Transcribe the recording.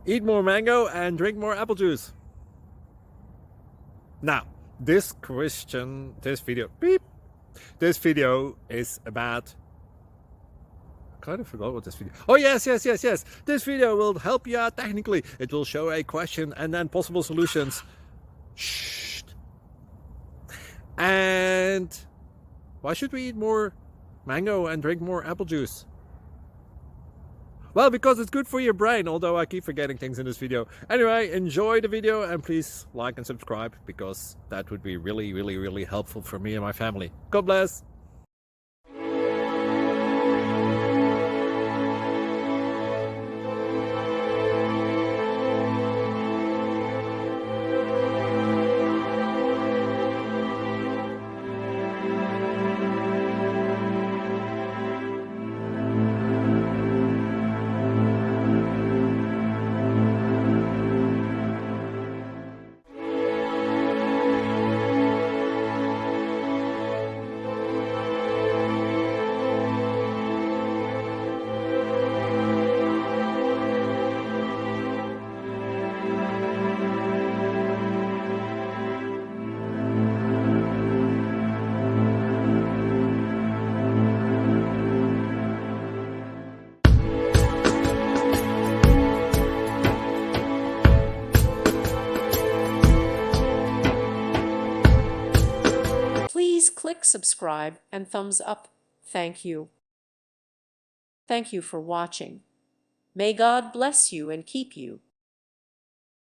Eat more mango and drink more apple juice. Now, this video is about, I kind of forgot what this video. Oh, yes. This video will help you out technically. It will show a question and then possible solutions. Shh. And why should we eat more mango and drink more apple juice? Well, because it's good for your brain, although I keep forgetting things in this video. Anyway, enjoy the video and please like and subscribe, because that would be really helpful for me and my family. God bless! Please click subscribe and thumbs up. Thank you. Thank you for watching. May God bless you and keep you.